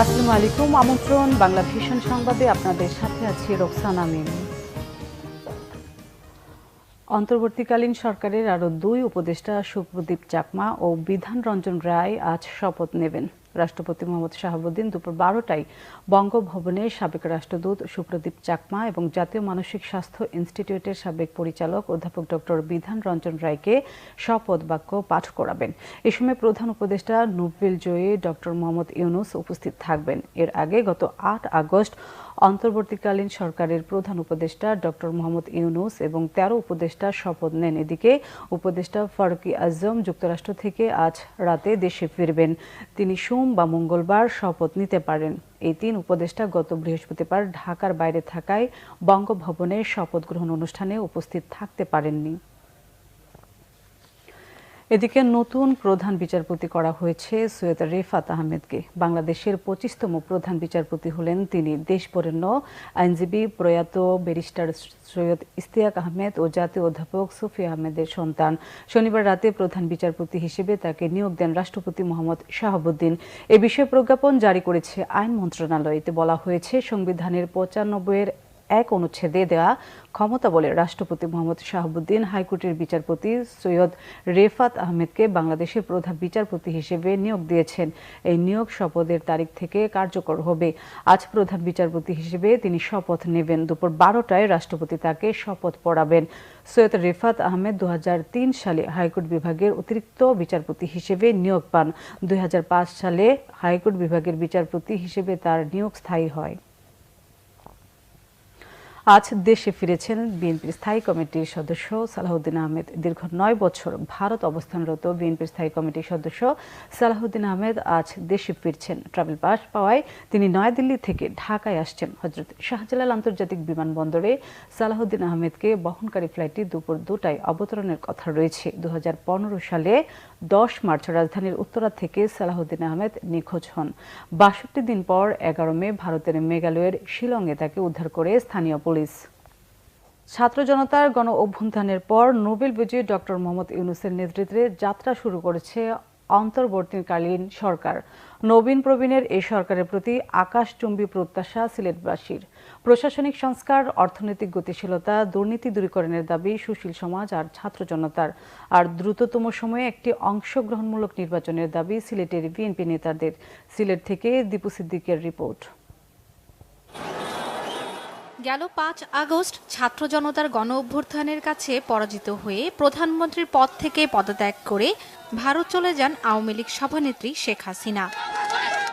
আসসালামু আলাইকুম। আমন্ত্রণ বাংলা ভিশন সংবাদে আপনাদের সাথে আছি রোকসানা মিম। অন্তর্বর্তীকালীন সরকারের আরও দুই উপদেষ্টা শুভ্রদীপ চাকমা ও বিধান রঞ্জন রায় আজ শপথ নেবেন। রাষ্ট্রপতি মোহাম্মদ শাহাবুদ্দিন দুপুর 12টায় বঙ্গভবনে সাবেক রাষ্ট্রদূত শুভ্রদীপ চাকমা এবং জাতীয় মানসিক স্বাস্থ্য ইনস্টিটিউটের সাবেক পরিচালক অধ্যাপক ডক্টর বিধান রঞ্জন রায়কে শপথ বাক্য পাঠ করাবেন। এ সময় প্রধান উপদেষ্টা নোবেল জয়ী ডক্টর মোহাম্মদ ইউনূস উপস্থিত থাকবেন। এর আগে গত 8 আগস্ট অন্তর্বর্তীকালীন সরকারের প্রধান উপদেষ্টা ডক্টর মোহাম্মদ ইউনূস এবং 13 উপদেষ্টা শপথ নেন। এদিকে উপদেষ্টা ফারুকী আজম যুক্তরাষ্ট্র থেকে আজ রাতে দেশে ফিরবেন। তিনি সোম বা মঙ্গলবার শপথ নিতে পারেন। এই তিন উপদেষ্টা গত বৃহস্পতিবার ঢাকার বাইরে থাকায় বঙ্গভবনে শপথ গ্রহণ অনুষ্ঠানে উপস্থিত থাকতে পারেননি। এদিকে নতুন প্রধান বিচারপতি করা হয়েছে সৈয়দ রেফাত আহমেদকে। বাংলাদেশের 25তম প্রধান বিচারপতি হলেন তিনি। দেশবরেণ্য আইনজীবী প্রয়াত ব্যারিস্টার সৈয়দ ইশতিয়াক আহমেদ ও জাতীয় অধ্যাপক সুফি আহমেদের সন্তান। শনিবার রাতে প্রধান বিচারপতি হিসেবে তাকে নিয়োগ দেন রাষ্ট্রপতি মোহাম্মদ শাহাবুদ্দিন। এ বিষয়ে প্রজ্ঞাপন জারি করেছে আইন মন্ত্রণালয়। এতে বলা হয়েছে, সংবিধানের 95-এর 1 অনুচ্ছেদে দেওয়া ক্ষমতা বলে রাষ্ট্রপতি মোহাম্মদ শাহাবুদ্দিন হাইকোর্টের বিচারপতি সৈয়দ রেফাত আহমেদকে বাংলাদেশের প্রধান বিচারপতি হিসেবে নিয়োগ দিয়েছেন। এই নিয়োগ শপথের তারিখ থেকে কার্যকর হবে। আজ প্রধান বিচারপতি হিসেবে তিনি শপথ নেবেন। দুপুর 12টায় রাষ্ট্রপতি তাকে শপথ পড়াবেন। সৈয়দ রেফাত আহমেদ 2003 সালে হাইকোর্ট বিভাগের অতিরিক্ত বিচারপতি হিসেবে নিয়োগ পান। 2005 সালে হাইকোর্ট বিভাগের বিচারপতি হিসেবে তার নিয়োগ স্থায়ী হয়। আজ দেশে ফিরেছেন বিএনপির স্থায়ী কমিটির সদস্য সালাহউদ্দিন আহমেদ। দীর্ঘ 9 বছর ভারত অবস্থানরত বিএনপির স্থায়ী কমিটির সদস্য সালাহউদ্দিন আহমেদ আজ দেশে ফিরছেন। ট্রাভেল পাস পাওয়ায় তিনি নয়াদিল্লি থেকে ঢাকায় আসছেন। হযরত শাহজালাল আন্তর্জাতিক বিমানবন্দরে সালাহউদ্দিন আহমেদকে বহনকারী ফ্লাইটটি দুপুর 2টায় অবতরণের কথা রয়েছে। 2015 সালে 10 মার্চ রাজধানীর উত্তরা থেকে সালাহউদ্দিন আহমেদ নিখোঁজ হন। 62 দিন পর 11 মে ভারতের মেঘালয়ের শিলংয়ে তাকে উদ্ধার করে স্থানীয় পুলিশ। ছাত্র জনতার গণ অভ্যুত্থানের পর নোবেল বিজয়ী ডক্টর মোহাম্মদ ইউনূসের নেতৃত্বে যাত্রা শুরু করেছে অন্তর্বর্তীকালীন সরকার। নবীন প্রবীণের এই সরকারের প্রতি আকাশচুম্বী প্রত্যাশা সিলেটবাসীর। প্রশাসনিক সংস্কার, অর্থনৈতিক গতিশীলতা, দুর্নীতি দূরীকরণের দাবি সুশীল সমাজ আর ছাত্র জনতার। আর দ্রুততম সময়ে একটি অংশগ্রহণমূলক নির্বাচনের দাবি সিলেটের বিএনপি নেতাদের। সিলেট থেকে দীপু সিদ্দিকের রিপোর্ট। গেল 5 আগস্ট ছাত্র জনতার গণ অভ্যুত্থানের কাছে পরাজিত হয়ে প্রধানমন্ত্রীর পদ থেকে পদত্যাগ করে ভারত চলে যান আওয়ামী লীগ সভানেত্রী শেখ হাসিনা।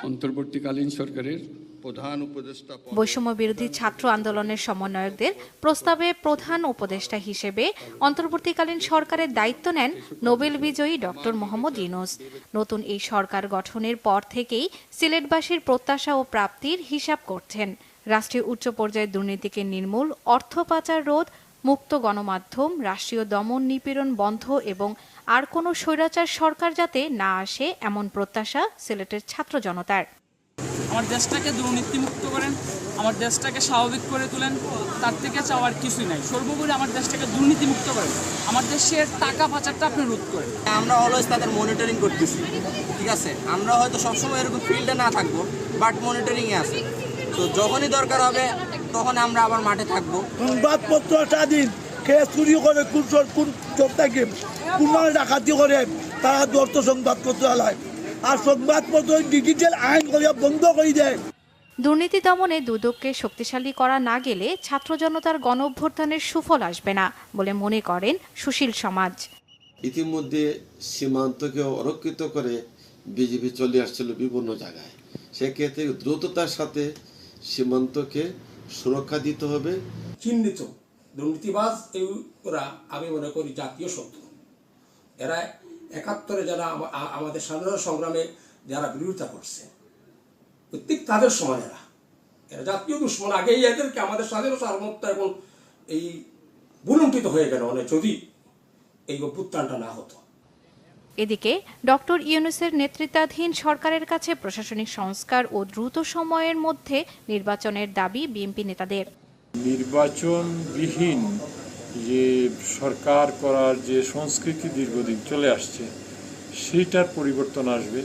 অন্তর্বর্তীকালীন সরকারের প্রধান উপদেষ্টা বৈষম্য বিরোধী ছাত্র আন্দোলনের সমন্বয়কদের প্রস্তাবে প্রধান উপদেষ্টা হিসেবে অন্তর্বর্তীকালীন সরকারের দায়িত্ব নেন নোবেল বিজয়ী ডক্টর মোহাম্মদ ইউনূস। নতুন এই সরকার গঠনের পর থেকেই সিলেটবাসীর প্রত্যাশা ও প্রাপ্তির হিসাব করছেন। রাষ্ট্রীয় উচ্চ পর্যায়ে দুর্নীতিকে নির্মূল, অর্থ পাচার রোধ, মুক্ত গণমাধ্যম, রাষ্ট্রীয় দমন নিপীড়ন বন্ধ এবং আর কোনো স্বৈরাচার সরকার যাতে না আসে এমন প্রত্যাশা সিলেটের ছাত্র জনতার। আমার দেশটাকে দুর্নীতিমুক্ত করেন, আমার দেশটাকে স্বাভাবিক করে তোলেন, তার থেকে চাওয়ার কিছুই নাই। সর্বোপরি আমার দেশটাকে দুর্নীতিমুক্ত করেন, আমার দেশের টাকা পাচারটা আপনি রোধ করেন। আমরা অলওয়েজ তাদের মনিটরিং করতেছি, ঠিক আছে। আমরা হয়তো সবসময় এরকম ফিল্ডে না থাকবো, বাট মনিটরিংয়ে আছে। তো যখনই দরকার হবে তখন আমরা আবার মাঠে থাকবো। সংবাদপত্র স্বাধীন, কে চুরি করে কোন চোর থাকে, কোন ডাকাতি করে, তারা দর্ত সংবাদপত্র আলায়। আর সংবাদপত্র ডিজিটাল আইন করে বন্ধ করে দেয়। দুর্নীতি দমনে দুদককে শক্তিশালী করা না গেলে ছাত্র জনতার গণ অভ্যুত্থানের সুফল আসবে না বলে মনে করেন সুশীল সমাজ। ইতিমধ্যে সীমান্তকে অরক্ষিত করে বিজেপি চলে আসছিল বিভিন্ন জায়গায়। সেক্ষেত্রে দ্রুততার সাথে সীমান্তকে সুরক্ষা দিতে হবে। চিহ্নিত দুর্নীতিবাজ ওরা আমি মনে করি জাতীয় শত্রু। এরা 71-এ যারা আমাদের স্বাধীনতা সংগ্রামে যারা বিরোধিতা করছে, প্রত্যেক তাদের সময় এরা জাতীয় দুশ্মন। আগেই এদেরকে আমাদের স্বাধীনতা সার্বভৌমত্ব এখন এই বুলুণ্ঠিত হয়ে গেল অনেক, যদি এই অভ্যুত্থানটা না হতো। এদিকে ডক্টর ইউনূসের নেতৃত্বাধীন সরকারের কাছে প্রশাসনিক সংস্কার ও দ্রুত সময়ের মধ্যে নির্বাচনের দাবি বিএনপি নেতাদের। নির্বাচনবিহীন যে সরকার করার যে সংস্কৃতি দীর্ঘদিন চলে আসছে, সেইটার পরিবর্তন আসবে।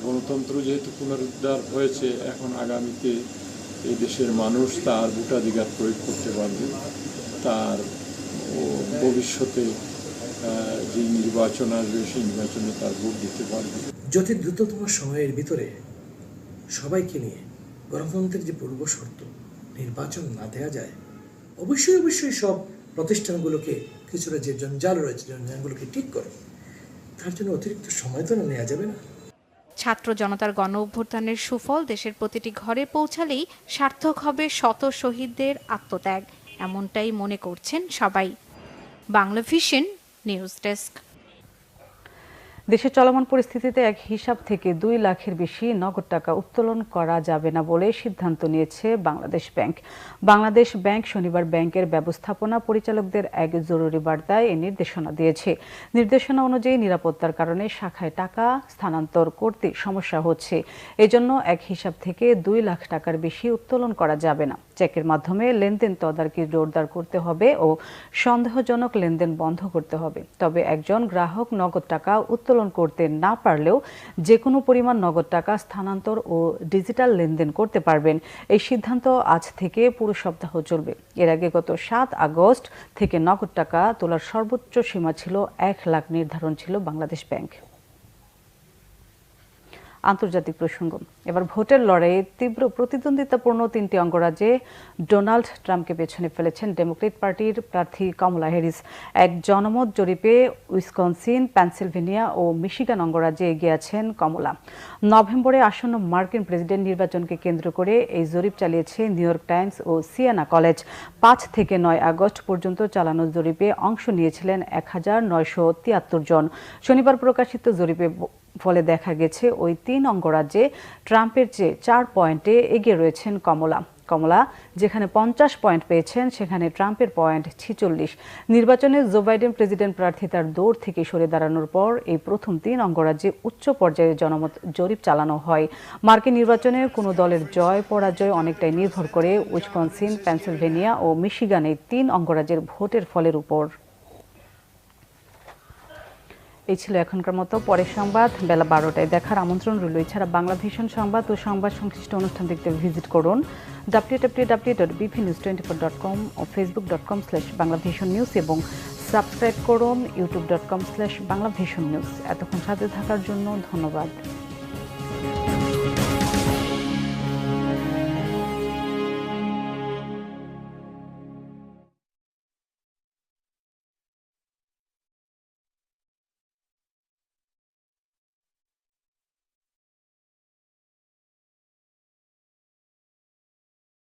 গণতন্ত্র যেহেতু পুনরুদ্ধার হয়েছে, এখন আগামীতে এই দেশের মানুষ তার ভোটাধিকার প্রয়োগ করতে পারবে, তার ভবিষ্যতে যে নির্বাচন আসবে সেই নির্বাচনে তার ভোট দিতে পারবে। যত দ্রুততম সময়ের ভিতরে সবাইকে নিয়ে গণতন্ত্রের যে পূর্ব শর্ত নির্বাচন না দেওয়া যায়, অবশ্যই সব প্রতিষ্ঠানগুলোকে কিছুটা যে জঞ্জাল রয়েছে জঞ্জালগুলোকে ঠিক করে, তার জন্য অতিরিক্ত সময় তো নেওয়া যাবে না। ছাত্র জনতার গণ অভ্যুত্থানের সুফল দেশের প্রতিটি ঘরে পৌঁছালেই সার্থক হবে শত শহীদদের আত্মত্যাগ, এমনটাই মনে করছেন সবাই। Bangla vision news desk. দেশের চলমান পরিস্থিতিতে এক হিসাব থেকে 2 লাখের বেশি নগদ টাকা উত্তোলন করা যাবে না বলে সিদ্ধান্ত নিয়েছে বাংলাদেশ ব্যাংক। বাংলাদেশ ব্যাংক শনিবার ব্যাংকের ব্যবস্থাপনা পরিচালকদের এক জরুরি বার্তায় এই নির্দেশনা দিয়েছে। নির্দেশনা অনুযায়ী নিরাপত্তার কারণে শাখায় টাকা স্থানান্তর করতে সমস্যা হচ্ছে। এজন্য এক হিসাব থেকে 2 লাখ টাকার বেশি উত্তোলন করা যাবে না। চেকের মাধ্যমে লেনদেন তদারকি জোরদার করতে হবে ও সন্দেহজনক লেনদেন বন্ধ করতে হবে। তবে একজন গ্রাহক নগদ টাকা উত্তোলন করতে না পারলেও যে কোনো পরিমাণ নগদ টাকা স্থানান্তর ও ডিজিটাল লেনদেন করতে পারবেন। এই সিদ্ধান্ত আজ থেকে পুরো সপ্তাহ চলবে। এর আগে গত 7 আগস্ট থেকে নগদ টাকা তোলার সর্বোচ্চ সীমা ছিল 1 লাখ নির্ধারণ ছিল বাংলাদেশ ব্যাংক। আন্তর্জাতিক প্রসঙ্গ। এবার ভোটের লড়াইয়ে তীব্র প্রতিদ্বন্দ্বিতাপূর্ণ 3টি অঙ্গরাজ্যে ডোনাল্ড ট্রাম্পকে পেছনে ফেলেছেন ডেমোক্রেট পার্টির প্রার্থী কমলা হ্যারিস। এক জনমত জরিপে উইসকনসিন, পেনসিলভেনিয়া ও মিশিগান অঙ্গরাজ্যে এগিয়ে আছেন কমলা। নভেম্বরে আসন্ন মার্কিন প্রেসিডেন্ট নির্বাচনকে কেন্দ্র করে এই জরিপ চালিয়েছে নিউ ইয়র্ক টাইমস ও সিয়েনা কলেজ। 5 থেকে 9 আগস্ট পর্যন্ত চালানো জরিপে অংশ নিয়েছিলেন 1973 জন। শনিবার প্রকাশিত জরিপে ফলে দেখা গেছে ওই 3 অঙ্গরাজ্যে ট্রাম্পের চেয়ে 4 পয়েন্টে এগিয়ে রয়েছেন কমলা যেখানে 50 পয়েন্ট পেয়েছেন, সেখানে ট্রাম্পের পয়েন্ট 46। নির্বাচনে জো বাইডেন প্রেসিডেন্ট প্রার্থী তার দৌড় থেকে সরে দাঁড়ানোর পর এই প্রথম 3 অঙ্গরাজ্যে উচ্চ পর্যায়ের জনমত জরিপ চালানো হয়। মার্কিন নির্বাচনে কোনো দলের জয় পরাজয় অনেকটাই নির্ভর করে উইসকনসিন, পেনসিলভেনিয়া ও মিশিগান এই 3 অঙ্গরাজ্যের ভোটের ফলের উপর। এই ছিল এখনকার মতো। পরের সংবাদ বেলা 12টায় দেখার আমন্ত্রণ রইল। এছাড়া বাংলা ভিশন সংবাদ ও সংবাদ সংশ্লিষ্ট অনুষ্ঠান দেখতে ভিজিট করুন www.bpnews24.com ও facebook.com/banglavisionnews এবং সাবস্ক্রাইব করুন youtube.com/banglavisionnews। এতক্ষণ সাথে থাকার জন্য ধন্যবাদ।